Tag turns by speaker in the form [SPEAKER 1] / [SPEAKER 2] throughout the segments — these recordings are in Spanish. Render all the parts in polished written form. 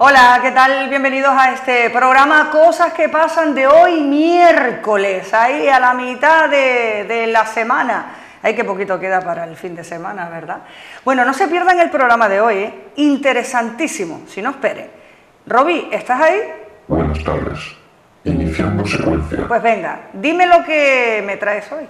[SPEAKER 1] Hola, ¿qué tal? Bienvenidos a este programa Cosas que pasan de hoy miércoles, ahí a la mitad de la semana. Ay, qué poquito queda para el fin de semana, ¿verdad? Bueno, no se pierdan el programa de hoy, ¿eh? Interesantísimo, si no esperen. Roby, ¿estás ahí?
[SPEAKER 2] Buenas tardes. Iniciando secuencia.
[SPEAKER 1] Pues venga, dime lo que me traes hoy.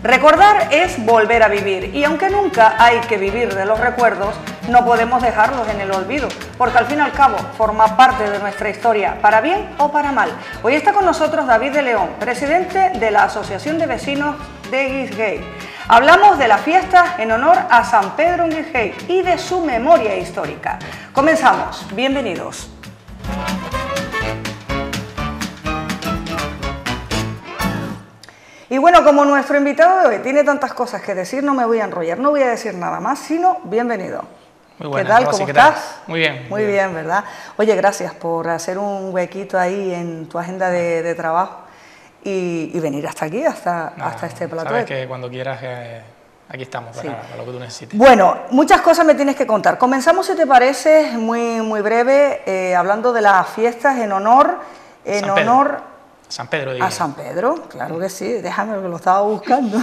[SPEAKER 1] Recordar es volver a vivir, y aunque nunca hay que vivir de los recuerdos, no podemos dejarlos en el olvido, porque al fin y al cabo forma parte de nuestra historia, para bien o para mal. Hoy está con nosotros David de León, presidente de la Asociación de Vecinos de Guixgay. Hablamos de la fiesta en honor a San Pedro en Guixgay y de su memoria histórica. Comenzamos, bienvenidos. Y bueno, como nuestro invitado de hoy tiene tantas cosas que decir, no me voy a enrollar, no voy a decir nada más, sino bienvenido.
[SPEAKER 3] Muy buenas,
[SPEAKER 1] ¿Qué tal?
[SPEAKER 3] Rosy,
[SPEAKER 1] ¿Cómo
[SPEAKER 3] ¿qué tal?
[SPEAKER 1] estás?
[SPEAKER 3] Muy bien.
[SPEAKER 1] Muy bien, ¿verdad? Oye, gracias por hacer un huequito ahí en tu agenda de trabajo y venir hasta aquí, hasta este plató.
[SPEAKER 3] Sabes que cuando quieras, aquí estamos para lo que tú necesites.
[SPEAKER 1] Bueno, muchas cosas me tienes que contar. Comenzamos, si te parece, muy breve, hablando de las fiestas en honor
[SPEAKER 3] San Pedro,
[SPEAKER 1] a San Pedro, claro que sí, déjame que lo estaba buscando.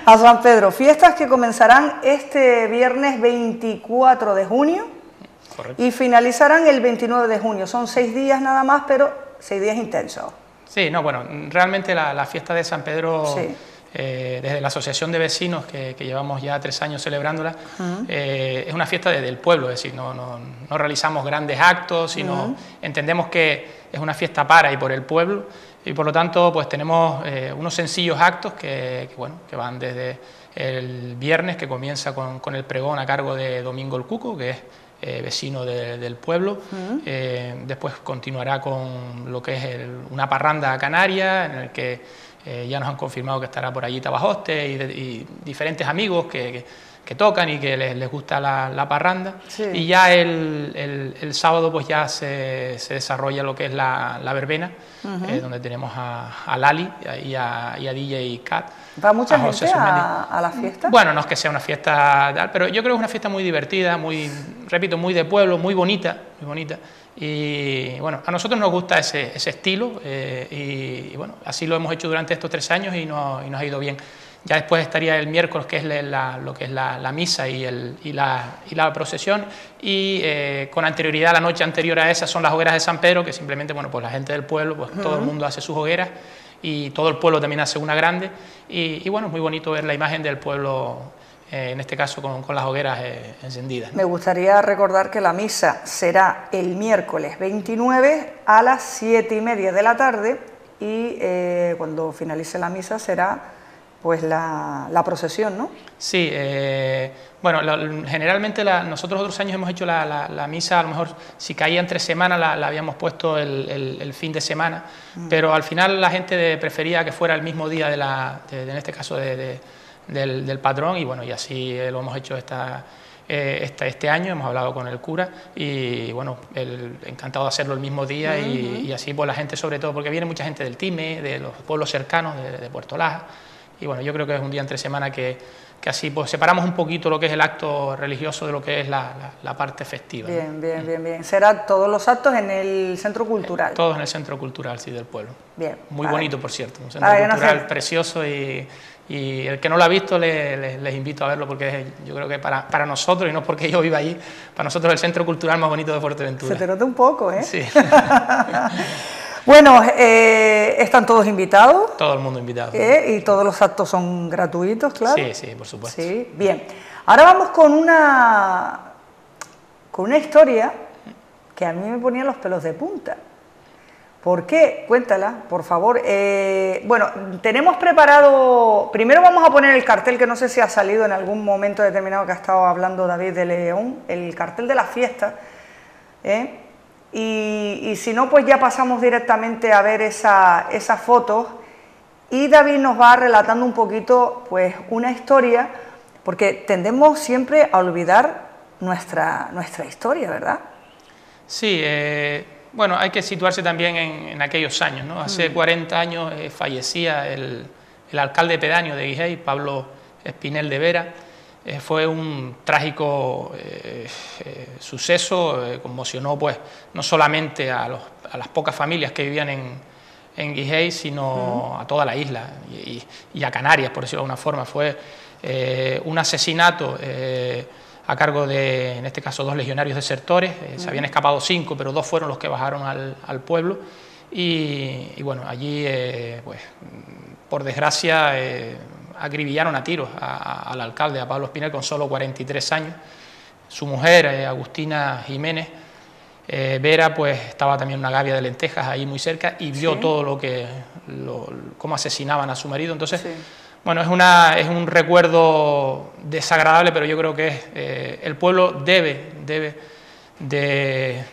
[SPEAKER 1] A San Pedro, fiestas que comenzarán este viernes 24 de junio.
[SPEAKER 3] Correcto.
[SPEAKER 1] Y finalizarán el 29 de junio. Son 6 días nada más, pero 6 días intensos.
[SPEAKER 3] Sí, no, bueno, realmente la fiesta de San Pedro,
[SPEAKER 1] Sí.
[SPEAKER 3] Desde la Asociación de Vecinos, que llevamos ya 3 años celebrándola, es una fiesta del pueblo, es decir, no realizamos grandes actos, sino entendemos que es una fiesta para y por el pueblo. Y por lo tanto, pues tenemos unos sencillos actos que van desde el viernes, que comienza con el pregón a cargo de Domingo el Cuco, que es vecino del pueblo. Después continuará con lo que es una parranda canaria, en el que ya nos han confirmado que estará por allí Tabajoste y diferentes amigos que tocan y que les gusta la parranda.
[SPEAKER 1] Sí.
[SPEAKER 3] Y ya el sábado pues ya se desarrolla lo que es la verbena, donde tenemos a Lali y a DJ Cat.
[SPEAKER 1] ¿Va mucha
[SPEAKER 3] José
[SPEAKER 1] gente
[SPEAKER 3] Sumendi.
[SPEAKER 1] a la fiesta?
[SPEAKER 3] Bueno, no es que sea una fiesta tal, pero yo creo que es una fiesta muy divertida, repito, muy de pueblo, muy bonita. Y bueno, a nosotros nos gusta ese estilo y bueno, así lo hemos hecho durante estos 3 años y nos ha ido bien. Ya después estaría el miércoles, que es lo que es la misa y la procesión, y con anterioridad, la noche anterior a esa, son las hogueras de San Pedro, que simplemente, bueno, pues la gente del pueblo, pues todo el mundo hace sus hogueras, y todo el pueblo también hace una grande, y bueno, es muy bonito ver la imagen del pueblo, en este caso con las hogueras encendidas, ¿no?
[SPEAKER 1] Me gustaría recordar que la misa será el miércoles 29 a las 7:30 de la tarde, y cuando finalice la misa será pues la procesión, ¿no?
[SPEAKER 3] Sí, bueno, generalmente nosotros otros años hemos hecho la misa, a lo mejor si caía entre semana la habíamos puesto el fin de semana, pero al final la gente prefería que fuera el mismo día en este caso del patrón, y bueno, y así lo hemos hecho este año. Hemos hablado con el cura y bueno, encantado de hacerlo el mismo día, y así pues la gente, sobre todo porque viene mucha gente del Time, de los pueblos cercanos, de Puerto Laja. Y bueno, yo creo que es un día entre semana que así pues separamos un poquito lo que es el acto religioso de lo que es la parte festiva, ¿no?
[SPEAKER 1] Bien. Será todos los actos en el Centro Cultural.
[SPEAKER 3] Todos en el Centro Cultural, sí, del pueblo.
[SPEAKER 1] Bien.
[SPEAKER 3] Muy
[SPEAKER 1] vale.
[SPEAKER 3] bonito, por cierto. Un centro cultural precioso, y el que no lo ha visto les invito a verlo, porque yo creo que para nosotros, y no porque yo viva allí, para nosotros el Centro Cultural más bonito de Fuerteventura.
[SPEAKER 1] Se te nota un poco, ¿eh?
[SPEAKER 3] Sí.
[SPEAKER 1] Bueno, están todos invitados.
[SPEAKER 3] Todo el mundo invitado.
[SPEAKER 1] Y todos los actos son gratuitos, claro.
[SPEAKER 3] Sí, por supuesto.
[SPEAKER 1] Sí, bien. Ahora vamos con una historia que a mí me ponía los pelos de punta. ¿Por qué? Cuéntala, por favor. Bueno, tenemos preparado... Primero vamos a poner el cartel, que no sé si ha salido en algún momento determinado que ha estado hablando David de León, el cartel de la fiesta, y si no, pues ya pasamos directamente a ver esas fotos, y David nos va relatando un poquito pues una historia, porque tendemos siempre a olvidar nuestra historia, ¿verdad?
[SPEAKER 3] Sí, bueno, hay que situarse también en aquellos años, ¿no? Hace 40 años fallecía el alcalde pedáneo de Guixgay, Pablo Espinel de Vera, fue un trágico suceso, conmocionó pues no solamente a las pocas familias que vivían en Gijón, sino a toda la isla y a Canarias, por decirlo de alguna forma. Fue un asesinato a cargo de, en este caso, 2 legionarios desertores. Se habían escapado 5, pero 2 fueron los que bajaron al pueblo. Y bueno, allí, pues, por desgracia, acribillaron a tiros al alcalde, a Pablo Espinel, con solo 43 años. Su mujer, Agustina Jiménez Vera, pues estaba también en una gavia de lentejas ahí muy cerca y vio todo cómo asesinaban a su marido. Entonces, bueno, es un recuerdo desagradable, pero yo creo que el pueblo debe de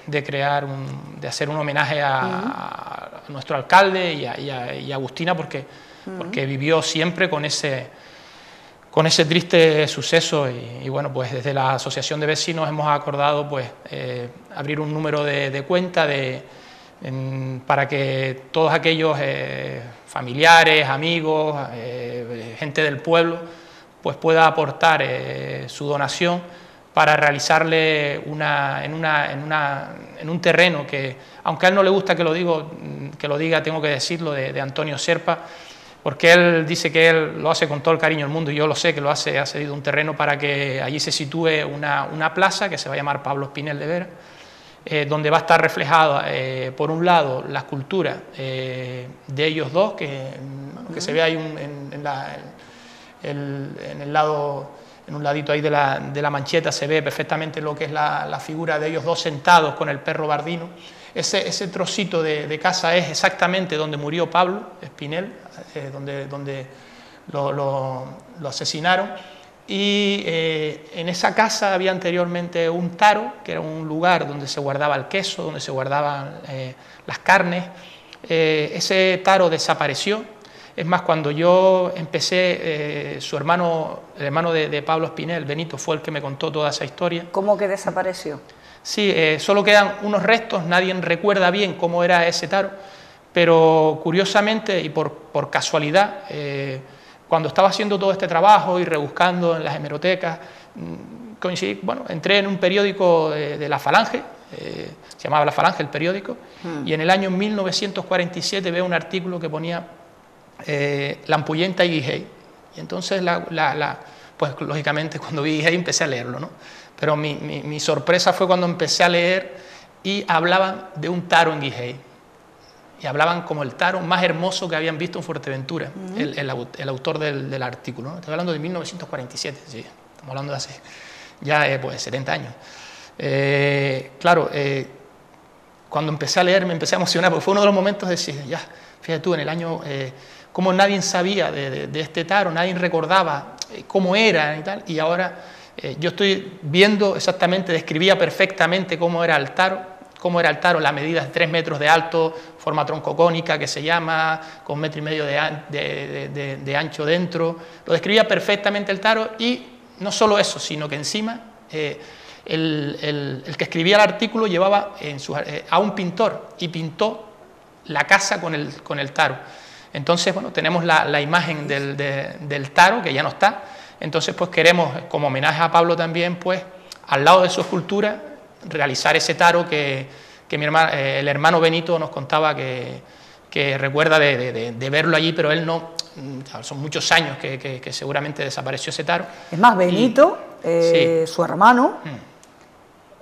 [SPEAKER 3] hacer un homenaje a nuestro alcalde y a Agustina, porque vivió siempre con ese triste suceso y bueno, pues desde la Asociación de Vecinos hemos acordado pues abrir un número de cuenta para que todos aquellos familiares, amigos, gente del pueblo pues pueda aportar su donación para realizarle en un terreno que, aunque a él no le gusta que lo diga, tengo que decirlo, de Antonio Serpa, porque él dice que él lo hace con todo el cariño del mundo, y yo lo sé que lo hace, ha cedido un terreno para que allí se sitúe una plaza que se va a llamar Pablo Espinel de Vera, donde va a estar reflejada, por un lado, la escultura de ellos dos, que se ve ahí en el lado, en un ladito ahí de la mancheta, se ve perfectamente lo que es la figura de ellos dos sentados con el perro Bardino. Ese trocito de casa es exactamente donde murió Pablo Espinel, donde lo asesinaron, y en esa casa había anteriormente un taro, que era un lugar donde se guardaba el queso, donde se guardaban las carnes. Ese taro desapareció. Es más, cuando yo empecé, el hermano de Pablo Espinel, Benito, fue el que me contó toda esa historia.
[SPEAKER 1] ¿Cómo que desapareció?
[SPEAKER 3] Sí, solo quedan unos restos, nadie recuerda bien cómo era ese taro, pero curiosamente y por casualidad, cuando estaba haciendo todo este trabajo y rebuscando en las hemerotecas, coincidí, bueno, entré en un periódico de La Falange, se llamaba La Falange el periódico, y en el año 1947 veo un artículo que ponía La Ampullenta y Gijón, y entonces pues lógicamente cuando vi Gijón empecé a leerlo, ¿no? Pero mi sorpresa fue cuando empecé a leer y hablaban de un taro en Gijón. Y hablaban como el taro más hermoso que habían visto en Fuerteventura, el autor del artículo, ¿no? Estoy hablando de 1947, sí, estamos hablando de hace ya pues 70 años. Claro, cuando empecé a leer me empecé a emocionar, porque fue uno de los momentos de decir, ya, fíjate tú, en el año, como nadie sabía de este taro, nadie recordaba cómo era y tal, y ahora yo estoy viendo exactamente, describía perfectamente cómo era el taro, la medida de 3 metros de alto, forma troncocónica que se llama, con 1,5 metros de ancho dentro. Lo describía perfectamente el taro, y no solo eso, sino que encima el que escribía el artículo llevaba a un pintor y pintó la casa con el taro. Entonces, bueno, tenemos la imagen del taro, que ya no está. Entonces, pues queremos, como homenaje a Pablo también, pues al lado de su escultura, realizar ese taro que el hermano Benito nos contaba que recuerda de verlo allí, pero él no, son muchos años que seguramente desapareció ese taro.
[SPEAKER 1] Es más, Benito, su hermano,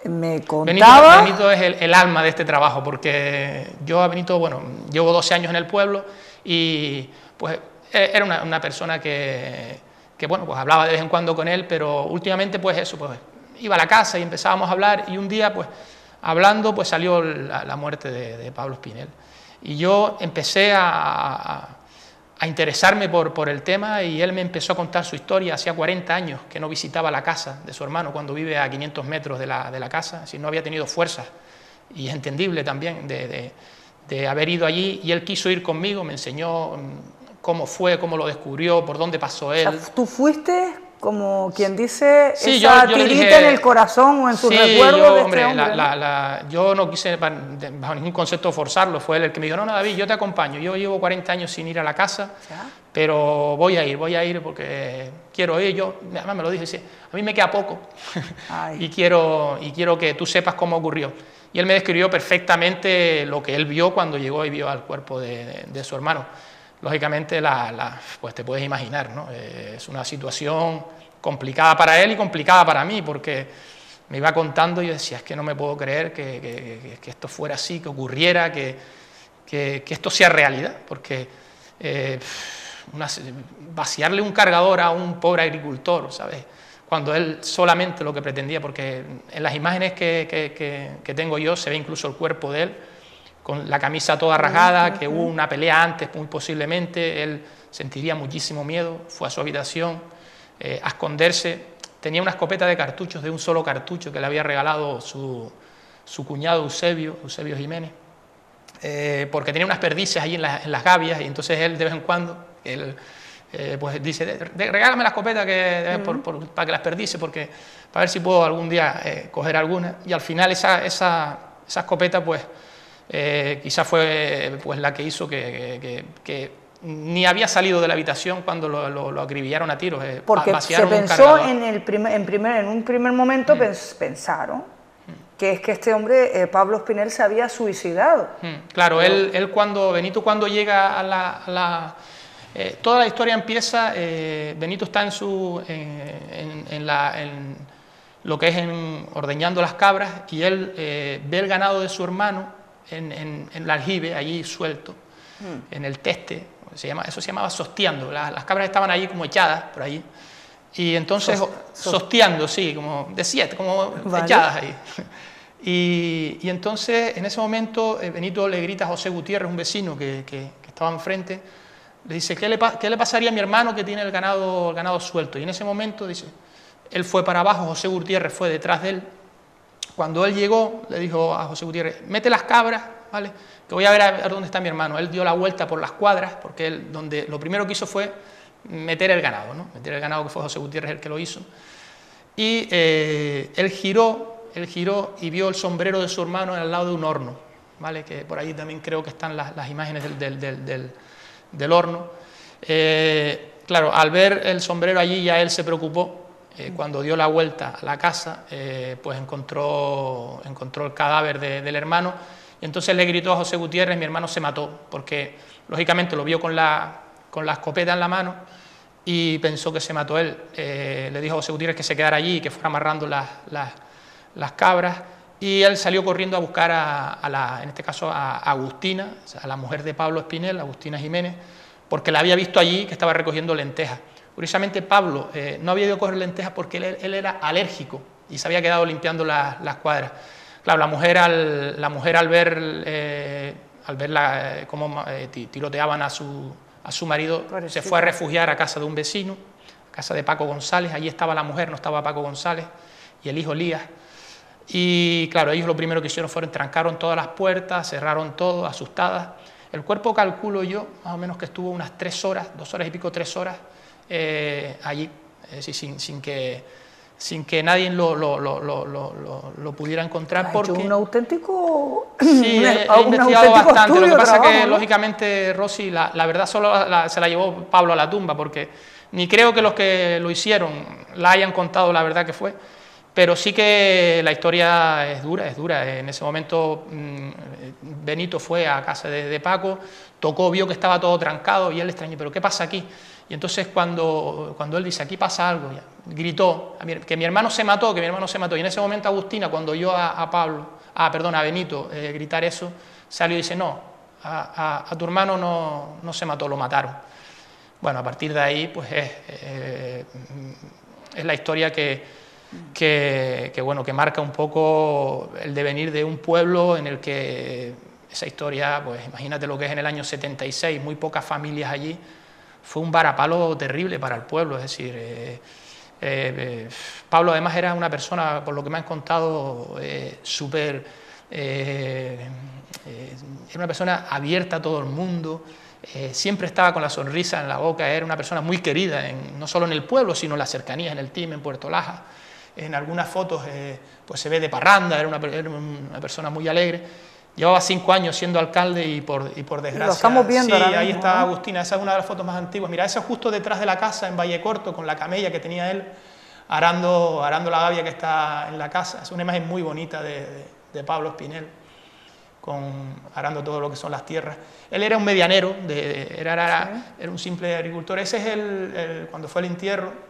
[SPEAKER 1] me contaba...
[SPEAKER 3] Benito es el alma de este trabajo, porque yo a Benito, bueno, llevo 12 años en el pueblo y pues era una persona que bueno, pues hablaba de vez en cuando con él, pero últimamente pues eso, pues iba a la casa y empezábamos a hablar, y un día pues hablando pues salió la muerte de Pablo Espinel, y yo empecé a interesarme por el tema, y él me empezó a contar su historia. Hacía 40 años que no visitaba la casa de su hermano, cuando vive a 500 metros de la casa, si no había tenido fuerzas, y es entendible también de haber ido allí, y él quiso ir conmigo, me enseñó cómo fue, cómo lo descubrió, por dónde pasó él.
[SPEAKER 1] O sea, tú fuiste, como quien dice,
[SPEAKER 3] sí,
[SPEAKER 1] esa
[SPEAKER 3] yo
[SPEAKER 1] tirita
[SPEAKER 3] dije,
[SPEAKER 1] en el corazón o en sus recuerdos de este hombre.
[SPEAKER 3] Yo no quise bajo ningún concepto forzarlo, fue él el que me dijo, no, David, yo te acompaño, yo llevo 40 años sin ir a la casa, pero voy a ir porque quiero ir, yo, además me lo dijo, dice, a mí me queda poco y quiero que tú sepas cómo ocurrió. Y él me describió perfectamente lo que él vio cuando llegó y vio al cuerpo de su hermano. Lógicamente, pues te puedes imaginar, ¿no? Es una situación complicada para él y complicada para mí, porque me iba contando y yo decía, es que no me puedo creer que esto fuera así, que ocurriera, que esto sea realidad, porque vaciarle un cargador a un pobre agricultor, ¿sabes?, cuando él solamente lo que pretendía, porque en las imágenes que tengo yo se ve incluso el cuerpo de él, con la camisa toda rasgada, que hubo una pelea antes, muy posiblemente, él sentiría muchísimo miedo, fue a su habitación a esconderse, tenía una escopeta de cartuchos, de un solo cartucho, que le había regalado su cuñado Eusebio Jiménez, porque tenía unas perdices allí en las gavias, y entonces él de vez en cuando, pues dice, regálame la escopeta para que las perdice, para ver si puedo algún día coger alguna, y al final esa escopeta pues quizás fue pues la que hizo que ni había salido de la habitación cuando lo acribillaron a tiros.
[SPEAKER 1] Porque se pensó en un primer momento, pensaron que es que este hombre, Pablo Espinel, se había suicidado.
[SPEAKER 3] Claro, Benito cuando llega a toda la historia empieza, Benito está en lo que es ordeñando las cabras, y él ve el ganado de su hermano en el aljibe, allí suelto, en el teste, eso se llamaba sosteando, las cabras estaban allí como echadas por allí, y entonces sosteando, sí, como de siete, como echadas ahí. Y entonces en ese momento Benito le grita a José Gutiérrez, un vecino que estaba enfrente, le dice, ¿qué le pasaría a mi hermano que tiene el ganado suelto? Y en ese momento, dice, él fue para abajo, José Gutiérrez fue detrás de él. Cuando él llegó, le dijo a José Gutiérrez, mete las cabras, ¿vale?, que voy a ver dónde está mi hermano. Él dio la vuelta por las cuadras, porque lo primero que hizo fue meter el ganado, ¿no? Meter el ganado, que fue José Gutiérrez el que lo hizo. Y él giró y vio el sombrero de su hermano al lado de un horno, ¿vale?, que por ahí también creo que están las imágenes del horno. Claro, al ver el sombrero allí ya él se preocupó. Cuando dio la vuelta a la casa, pues encontró el cadáver del hermano, y entonces le gritó a José Gutiérrez, mi hermano se mató, porque lógicamente lo vio con la escopeta en la mano y pensó que se mató él. Le dijo a José Gutiérrez que se quedara allí y que fuera amarrando las cabras, y él salió corriendo a buscar en este caso a Agustina, a la mujer de Pablo Espinel, Agustina Jiménez, porque la había visto allí que estaba recogiendo lentejas. Curiosamente, Pablo no había ido a coger lentejas porque él era alérgico y se había quedado limpiando las cuadras. Claro, la mujer al ver cómo tiroteaban a su marido, se fue a refugiar a casa de un vecino, a casa de Paco González. Allí estaba la mujer, no estaba Paco González, y el hijo Elías. Y claro, ellos lo primero que hicieron fue trancaron todas las puertas, cerraron todo, asustadas. El cuerpo, calculo yo, más o menos que estuvo unas 3 horas, 2 horas y pico, 3 horas, allí, sin que nadie lo pudiera encontrar. Porque
[SPEAKER 1] un auténtico,
[SPEAKER 3] sí, he investigado bastante. Lo que pasa es que, ¿no?, lógicamente, Rosy, la verdad solo se la llevó Pablo a la tumba, porque ni creo que los que lo hicieron la hayan contado la verdad que fue, pero sí que la historia es dura. En ese momento Benito fue a casa de Paco, tocó, vio que estaba todo trancado, y él le extrañó, ¿pero qué pasa aquí? Y entonces cuando él dice, aquí pasa algo, ya, gritó, que mi hermano se mató, y en ese momento Agustina, cuando oyó a Benito gritar eso, salió y dice, no, a tu hermano no se mató, lo mataron. Bueno, a partir de ahí, pues es la historia que marca un poco el devenir de un pueblo en el que esa historia, pues imagínate lo que es en el año 76, muy pocas familias allí, fue un varapalo terrible para el pueblo. Es decir, Pablo además era una persona, por lo que me han contado, era una persona abierta a todo el mundo, siempre estaba con la sonrisa en la boca, era una persona muy querida, no solo en el pueblo, sino en las cercanías, en el Tim, en Puerto Laja. En algunas fotos pues se ve de parranda, era una persona muy alegre. Llevaba 5 años siendo alcalde y por desgracia...
[SPEAKER 1] Lo estamos viendo
[SPEAKER 3] sí,
[SPEAKER 1] ahora
[SPEAKER 3] ahí
[SPEAKER 1] mismo,
[SPEAKER 3] está,
[SPEAKER 1] ¿no?
[SPEAKER 3] Agustina, esa es una de las fotos más antiguas. Mira, esa es justo detrás de la casa, en Valle Corto, con la camella que tenía él, arando la gavia que está en la casa. Es una imagen muy bonita de Pablo Espinel, arando todo lo que son las tierras. Él era un medianero, era un simple agricultor. Ese es cuando fue el entierro.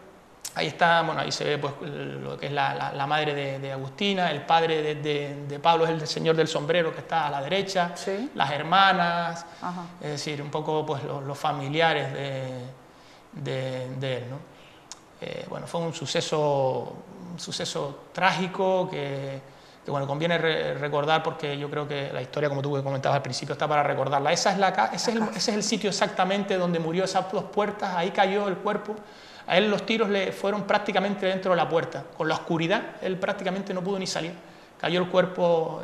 [SPEAKER 3] Ahí está, bueno, ahí se ve pues, lo que es la madre de Agustina, el padre de Pablo es el señor del sombrero que está a la derecha,
[SPEAKER 1] Sí.
[SPEAKER 3] las hermanas,
[SPEAKER 1] Ajá.
[SPEAKER 3] es decir, un poco pues, los familiares de él, ¿no? Bueno, fue un suceso trágico que bueno, conviene recordar porque yo creo que la historia, como tú comentabas al principio, está para recordarla. Ese es el sitio exactamente donde murió, esas 2 puertas, ahí cayó el cuerpo. A él los tiros le fueron prácticamente dentro de la puerta. Con la oscuridad, él prácticamente no pudo ni salir. Cayó el cuerpo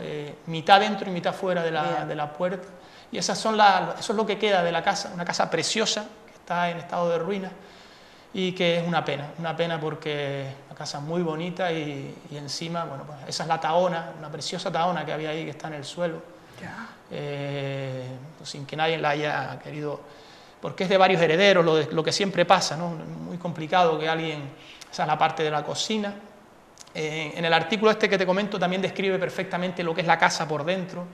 [SPEAKER 3] mitad dentro y mitad fuera de la puerta. Y eso es lo que queda de la casa, una casa preciosa que está en estado de ruina y que es una pena porque es una casa muy bonita y encima, bueno, pues esa es la tahona, una preciosa tahona que había ahí que está en el suelo, pues sin que nadie la haya querido, porque es de varios herederos, lo que siempre pasa, ¿no? Muy complicado que alguien, esa es la parte de la cocina. En el artículo este que te comento también describe perfectamente lo que es la casa por dentro.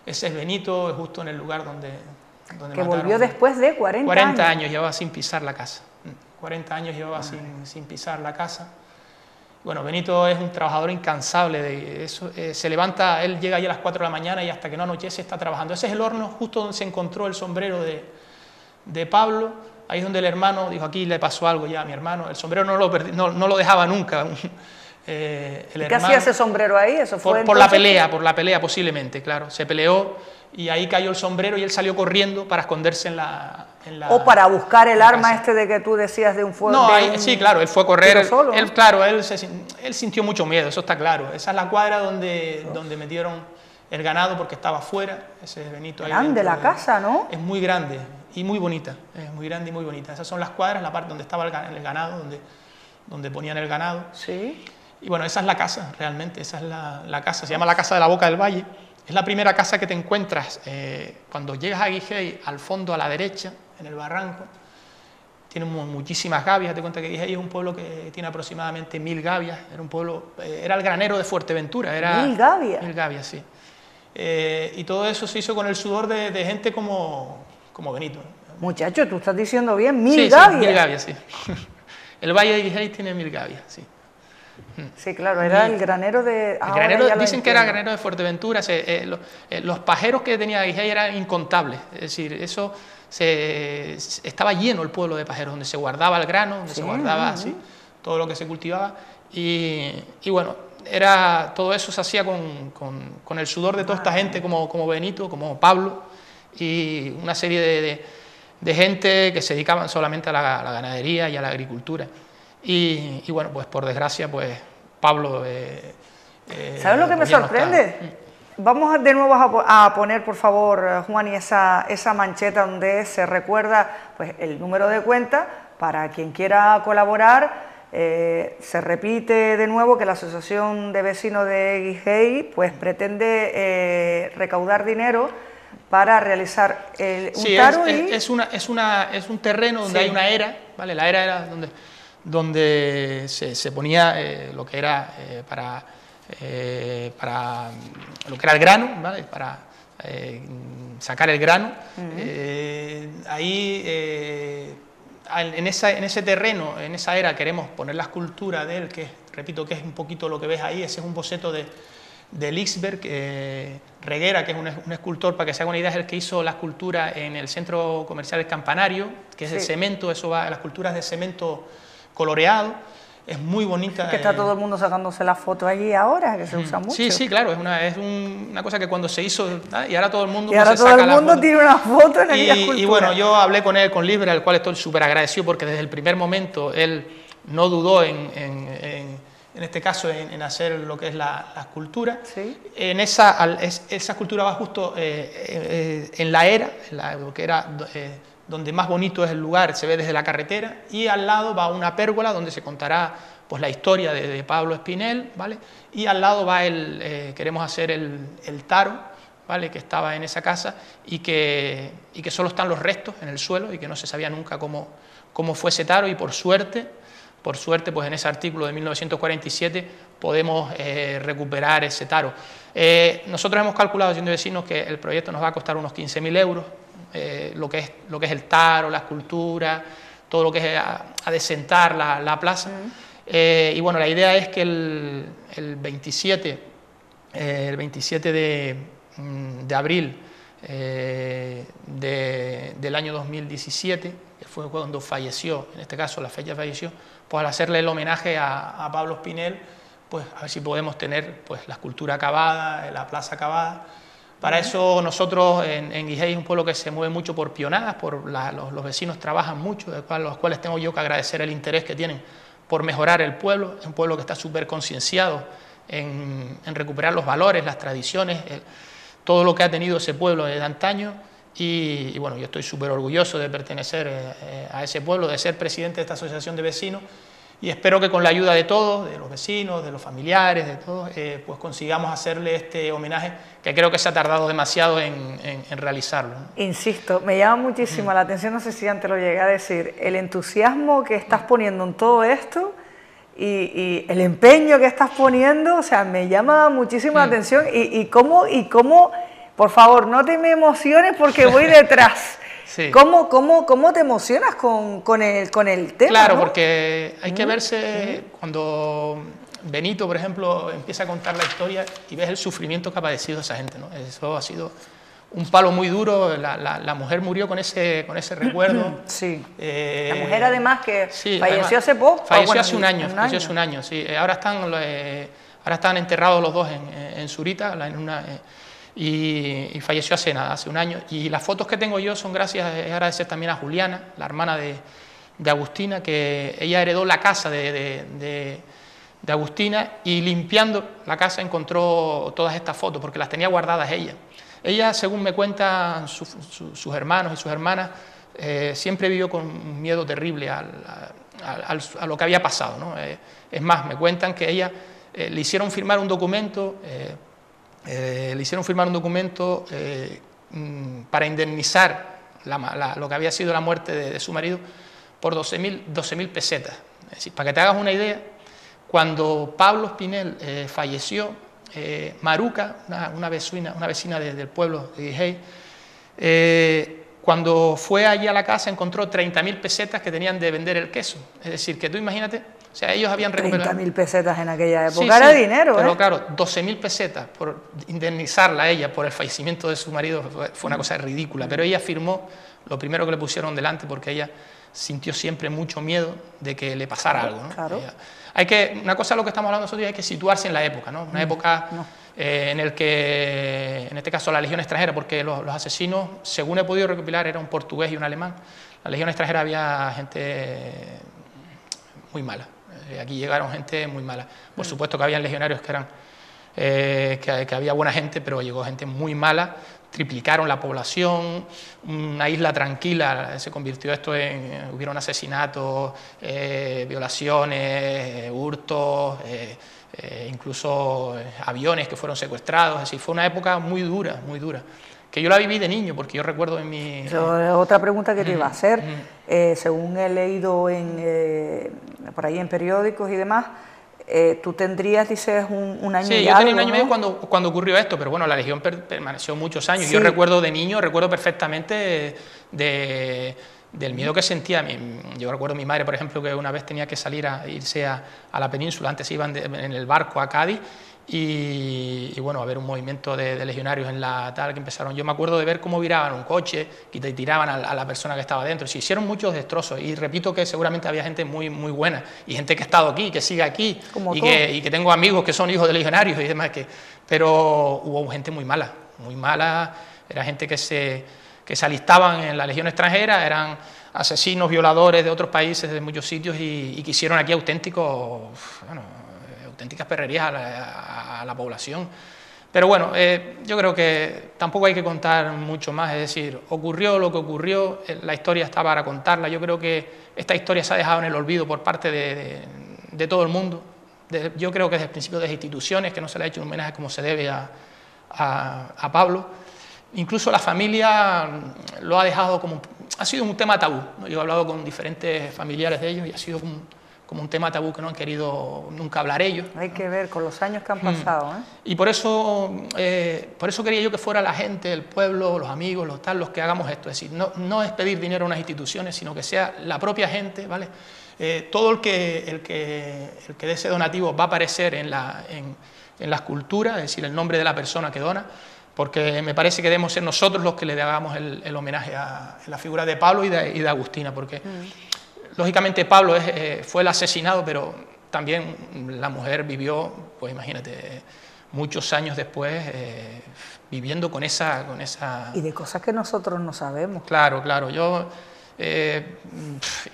[SPEAKER 3] Ese es Benito, es justo en el lugar donde
[SPEAKER 1] Que
[SPEAKER 3] mataron.
[SPEAKER 1] volvió después de 40 años.
[SPEAKER 3] 40 años llevaba sin pisar la casa. 40 años llevaba sin pisar la casa. Bueno, Benito es un trabajador incansable de eso. Se levanta, él llega ahí a las 4 de la mañana y hasta que no anochece está trabajando. Ese es el horno justo donde se encontró el sombrero de Pablo. Ahí es donde el hermano dijo, aquí le pasó algo ya a mi hermano. El sombrero no lo dejaba nunca.
[SPEAKER 1] ¿Qué hacía ese sombrero ahí? ¿Eso fue
[SPEAKER 3] por la pelea posiblemente, claro. Se peleó y ahí cayó el sombrero y él salió corriendo para esconderse en la
[SPEAKER 1] o para buscar el arma
[SPEAKER 3] casa.
[SPEAKER 1] de que tú decías de un fuego.
[SPEAKER 3] No, sí, claro, él fue a correr.
[SPEAKER 1] Solo, ¿no?
[SPEAKER 3] Él sintió mucho miedo, eso está claro. Esa es la cuadra donde metieron el ganado porque estaba afuera. Ese es Benito.
[SPEAKER 1] Grande la casa, ¿no?
[SPEAKER 3] Es muy grande y muy bonita. Es muy grande y muy bonita. Esas son las cuadras, la parte donde estaba el ganado, donde ponían el ganado.
[SPEAKER 1] Sí.
[SPEAKER 3] Y bueno, esa es la casa, realmente, esa es la casa. Se llama la Casa de la Boca del Valle. Es la primera casa que te encuentras cuando llegas a Guijei, al fondo a la derecha, en el barranco. Tiene muchísimas gavias. Date cuenta que Guijei es un pueblo que tiene aproximadamente 1000 gavias. Era el granero de Fuerteventura.
[SPEAKER 1] 1000 gavias.
[SPEAKER 3] 1000 gavias, sí. Y todo eso se hizo con el sudor de gente como Benito.
[SPEAKER 1] Muchacho, tú estás diciendo bien, 1000
[SPEAKER 3] Sí,
[SPEAKER 1] gavias.
[SPEAKER 3] 1000 gavias, sí. El Valle de Guijei tiene 1000 gavias, sí.
[SPEAKER 1] Sí, claro, era el granero de...
[SPEAKER 3] Dicen que era granero de Fuerteventura. Los pajeros que tenía Guijei eran incontables. Es decir, estaba lleno el pueblo de pajeros, donde se guardaba el grano, donde se guardaba así, todo lo que se cultivaba. Y bueno, todo eso se hacía con el sudor de toda esta gente, como Benito, como Pablo, y una serie de gente que se dedicaban solamente a la ganadería y a la agricultura. Y bueno, pues por desgracia, pues Pablo...
[SPEAKER 1] ¿Sabes lo que me sorprende? Vamos de nuevo a poner, por favor, Juan, y esa mancheta donde se recuerda pues, el número de cuenta para quien quiera colaborar. Se repite de nuevo que la Asociación de Vecinos de Guijei pues, pretende recaudar dinero para realizar un taro.
[SPEAKER 3] Es un terreno donde hay una era, ¿vale? La era era donde se ponía lo que era para lo que era el grano, ¿vale? Para sacar el grano. En ese terreno, en esa era, queremos poner la escultura de él, que repito que es un poquito lo que ves ahí. Ese es un boceto de Lixberg, Reguera, que es un escultor, para que se haga una idea, es el que hizo la escultura en el centro comercial El Campanario, que es de cemento. La escultura es de cemento coloreado, es muy bonita.
[SPEAKER 1] Que está todo el mundo sacándose la foto allí ahora, que se usa mucho.
[SPEAKER 3] Sí, claro, es una cosa que cuando se hizo, y ahora todo el mundo
[SPEAKER 1] tiene una foto en aquella escultura.
[SPEAKER 3] Y bueno, yo hablé con él, con Libre, al cual estoy súper agradecido, porque desde el primer momento él no dudó en este caso en hacer lo que es la escultura.
[SPEAKER 1] Sí.
[SPEAKER 3] Esa escultura va justo en la era, lo que era... donde más bonito es el lugar, se ve desde la carretera, y al lado va una pérgola donde se contará pues, la historia de Pablo Espinel, ¿vale? Y al lado va queremos hacer el taro, ¿vale?, que estaba en esa casa y que solo están los restos en el suelo y que no se sabía nunca cómo fue ese taro, y por suerte, pues en ese artículo de 1947 podemos recuperar ese taro. Nosotros hemos calculado, siendo vecinos, que el proyecto nos va a costar unos 15.000 euros, lo que es el taro, la escultura, todo lo que es adecentar la plaza. Y bueno, la idea es que el 27 de abril del año 2017, que fue cuando falleció, en este caso la fecha falleció, pues al hacerle el homenaje a Pablo Espinel, pues a ver si podemos tener pues la escultura acabada, la plaza acabada. Para eso nosotros en Guijei es un pueblo que se mueve mucho por pionadas, los vecinos trabajan mucho, los cuales tengo yo que agradecer el interés que tienen por mejorar el pueblo. Es un pueblo que está súper concienciado en recuperar los valores, las tradiciones, todo lo que ha tenido ese pueblo de antaño. Y bueno, yo estoy súper orgulloso de pertenecer a ese pueblo, de ser presidente de esta asociación de vecinos, y espero que con la ayuda de todos, de los vecinos, de los familiares, de todos, pues consigamos hacerle este homenaje, que creo que se ha tardado demasiado en realizarlo, ¿no?
[SPEAKER 1] Insisto, me llama muchísimo la atención, no sé si antes lo llegué a decir, el entusiasmo que estás poniendo en todo esto y el empeño que estás poniendo, o sea, me llama muchísimo la atención y cómo, por favor, no te me emociones porque voy detrás. Sí. ¿Cómo te emocionas con el tema?
[SPEAKER 3] Claro,
[SPEAKER 1] ¿no?
[SPEAKER 3] Porque hay que verse cuando Benito, por ejemplo, empieza a contar la historia y ves el sufrimiento que ha padecido esa gente, ¿no? Eso ha sido un palo muy duro. La mujer murió con ese recuerdo.
[SPEAKER 1] Sí. La mujer además que falleció hace poco.
[SPEAKER 3] Falleció hace un año. Falleció hace un año, sí. Ahora están enterrados los dos en Zurita, y falleció hace un año. Y las fotos que tengo yo son agradecer también a Juliana, la hermana de Agustina, que ella heredó la casa de Agustina, y limpiando la casa encontró todas estas fotos porque las tenía guardadas ella. Ella, según me cuentan sus hermanos y sus hermanas, siempre vivió con un miedo terrible a lo que había pasado, ¿no? Es más, me cuentan que ella le hicieron firmar un documento. Para indemnizar lo que había sido la muerte de su marido por 12.000 pesetas. Es decir, para que te hagas una idea, cuando Pablo Espinel falleció, Maruca, una vecina del pueblo de Guijei, cuando fue allí a la casa encontró 30.000 pesetas que tenían de vender el queso. Es decir, que tú imagínate, o sea, ellos habían recuperado...
[SPEAKER 1] 30.000 pesetas en aquella época era dinero,
[SPEAKER 3] pero claro, 12.000 pesetas por indemnizarla a ella por el fallecimiento de su marido fue una cosa ridícula, pero ella firmó lo primero que le pusieron delante porque ella sintió siempre mucho miedo de que le pasara algo, ¿no?
[SPEAKER 1] Claro.
[SPEAKER 3] Una cosa de lo que estamos hablando nosotros, hay que situarse en la época, ¿no? Una época en el que, en este caso, la Legión Extranjera, porque los asesinos, según he podido recopilar, era un portugués y un alemán. La Legión Extranjera había gente muy mala. Aquí llegaron gente muy mala. Por supuesto que habían legionarios que había buena gente, pero llegó gente muy mala. Triplicaron la población, una isla tranquila, se convirtió esto hubieron asesinatos, violaciones, hurtos, incluso aviones que fueron secuestrados. Es decir, fue una época muy dura, que yo la viví de niño, porque yo recuerdo en mi...
[SPEAKER 1] Otra pregunta que te iba a hacer, según he leído por ahí en periódicos y demás, tú tendrías, dices, un año y algo.
[SPEAKER 3] Sí, yo tenía un año y medio cuando ocurrió esto, pero bueno, la Legión permaneció muchos años. Sí. Yo recuerdo de niño, recuerdo perfectamente del miedo que sentía. Yo recuerdo a mi madre, por ejemplo, que una vez tenía que irse a la península, antes se iban en el barco a Cádiz, y bueno, a ver un movimiento de legionarios en la tal que empezaron. Yo me acuerdo de ver cómo viraban un coche y te tiraban a la persona que estaba dentro. Se hicieron muchos destrozos, y repito que seguramente había gente muy buena y gente que ha estado aquí, que sigue aquí, y que tengo amigos que son hijos de legionarios y demás, pero hubo gente muy mala, era gente que se alistaban en la Legión Extranjera, eran asesinos, violadores de otros países, de muchos sitios, y que hicieron aquí auténticas perrerías a la población. Pero bueno, yo creo que tampoco hay que contar mucho más, es decir, ocurrió lo que ocurrió, la historia está para contarla. Yo creo que esta historia se ha dejado en el olvido por parte de todo el mundo. Yo creo que desde el principio de las instituciones, que no se le ha hecho un homenaje como se debe a a Pablo. Incluso la familia lo ha dejado como... Ha sido un tema tabú, ¿no? Yo he hablado con diferentes familiares de ellos y ha sido como un tema tabú que no han querido nunca hablar ellos.
[SPEAKER 1] Hay que ver con los años que han pasado, ¿eh?
[SPEAKER 3] Y por eso quería yo que fuera la gente, el pueblo, los amigos, los que hagamos esto. Es decir, no es pedir dinero a unas instituciones, sino que sea la propia gente, ¿vale? Todo el que dé ese donativo va a aparecer en la escultura, es decir, el nombre de la persona que dona, porque me parece que debemos ser nosotros los que le hagamos el homenaje a la figura de Pablo y de Agustina, porque lógicamente Pablo fue el asesinado, pero también la mujer vivió, pues imagínate, muchos años después viviendo con esa...
[SPEAKER 1] Y de cosas que nosotros no sabemos.
[SPEAKER 3] Claro, yo...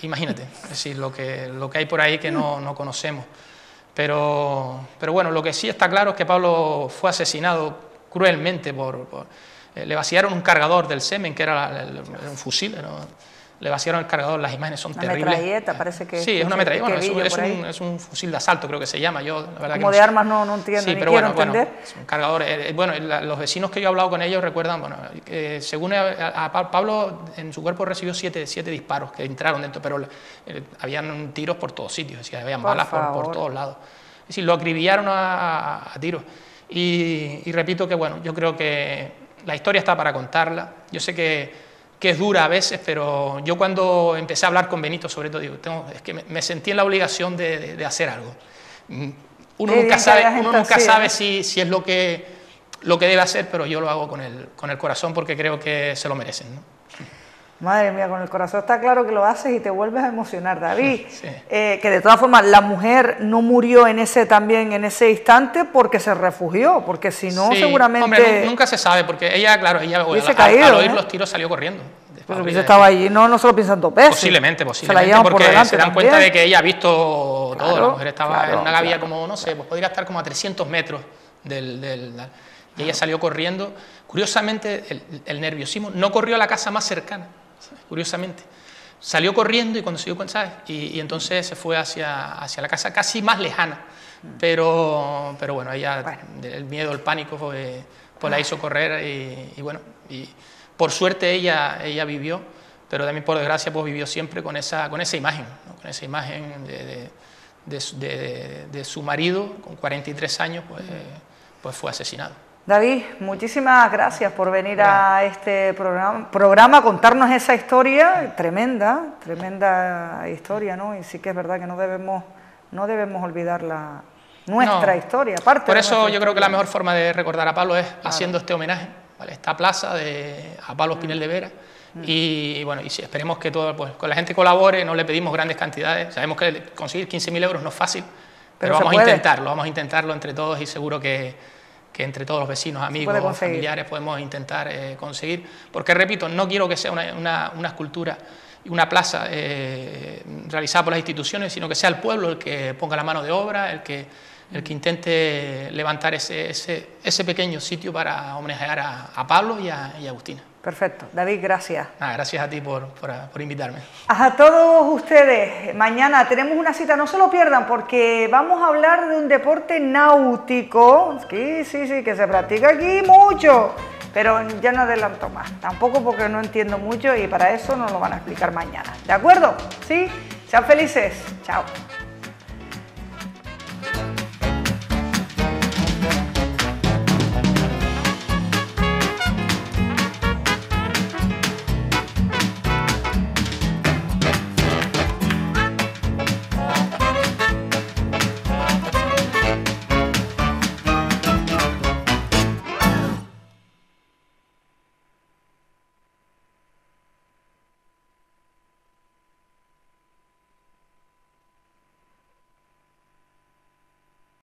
[SPEAKER 3] imagínate, es decir, lo que hay por ahí que no conocemos. Pero bueno, lo que sí está claro es que Pablo fue asesinado cruelmente le vaciaron un cargador del semen, que era un fusil, ¿no? Le vaciaron el cargador, las imágenes son terribles.
[SPEAKER 1] Una metralleta, parece que...
[SPEAKER 3] Sí, es una metralleta, bueno, es un fusil de asalto, creo que se llama. Yo, la verdad,
[SPEAKER 1] como de armas no entiendo,
[SPEAKER 3] sí,
[SPEAKER 1] ni
[SPEAKER 3] pero
[SPEAKER 1] quiero
[SPEAKER 3] bueno,
[SPEAKER 1] entender.
[SPEAKER 3] Es un cargador. Los vecinos que yo he hablado con ellos recuerdan, según Pablo, en su cuerpo recibió 7 disparos que entraron dentro, pero habían tiros por todos sitios, es decir, habían balas por todos lados. Es decir, lo acribillaron a tiros. Y repito que, bueno, yo creo que la historia está para contarla. Yo sé que es dura a veces, pero yo cuando empecé a hablar con Benito, sobre todo, es que me sentí en la obligación de hacer algo. Uno nunca sabe si es lo que debe hacer, pero yo lo hago con el corazón porque creo que se lo merecen, ¿no?
[SPEAKER 1] Madre mía, con el corazón está claro que lo haces y te vuelves a emocionar, David.
[SPEAKER 3] Sí.
[SPEAKER 1] Que de todas formas la mujer no murió en ese instante porque se refugió, porque si no seguramente...
[SPEAKER 3] Hombre, nunca se sabe, porque ella al oír los tiros salió corriendo.
[SPEAKER 1] Pero si estaba allí, no se lo piensan dos veces.
[SPEAKER 3] Posiblemente,
[SPEAKER 1] se la llevan
[SPEAKER 3] porque
[SPEAKER 1] por delante
[SPEAKER 3] se dan
[SPEAKER 1] también.
[SPEAKER 3] cuenta de que ella ha visto todo. La mujer estaba en una gavilla como, no sé, pues podría estar como a 300 metros y ella salió corriendo. Curiosamente, el nerviosismo, no corrió a la casa más cercana. Curiosamente, salió corriendo y cuando se dio cuenta, ¿sabes? Y entonces se fue hacia la casa casi más lejana, pero bueno, ella, el miedo, el pánico, pues la hizo correr y bueno, y por suerte ella vivió, pero también por desgracia pues vivió siempre con esa imagen, ¿no? Con esa imagen de su marido, con 43 años, pues fue asesinado.
[SPEAKER 1] David, muchísimas gracias por venir a este programa a contarnos esa historia, tremenda historia, ¿no? Y sí que es verdad que no debemos olvidar nuestra historia, aparte.
[SPEAKER 3] Por eso yo creo que la mejor forma de recordar a Pablo es haciendo este homenaje, ¿vale? Esta plaza a Pablo Espinel de Vera. Y bueno, y si esperemos que con la gente colabore, no le pedimos grandes cantidades, sabemos que conseguir 15.000 euros no es fácil, pero vamos a intentarlo entre todos y seguro que entre todos los vecinos, amigos, familiares podemos intentar conseguir, porque repito, no quiero que sea una escultura y una plaza realizada por las instituciones, sino que sea el pueblo el que ponga la mano de obra, el que intente levantar ese pequeño sitio para homenajear a Pablo y a Agustina.
[SPEAKER 1] Perfecto. David, gracias.
[SPEAKER 3] Gracias a ti por invitarme.
[SPEAKER 1] A todos ustedes, mañana tenemos una cita, no se lo pierdan porque vamos a hablar de un deporte náutico, sí, que se practica aquí mucho, pero ya no adelanto más, tampoco porque no entiendo mucho y para eso nos lo van a explicar mañana. ¿De acuerdo? ¿Sí? Sean felices. Chao.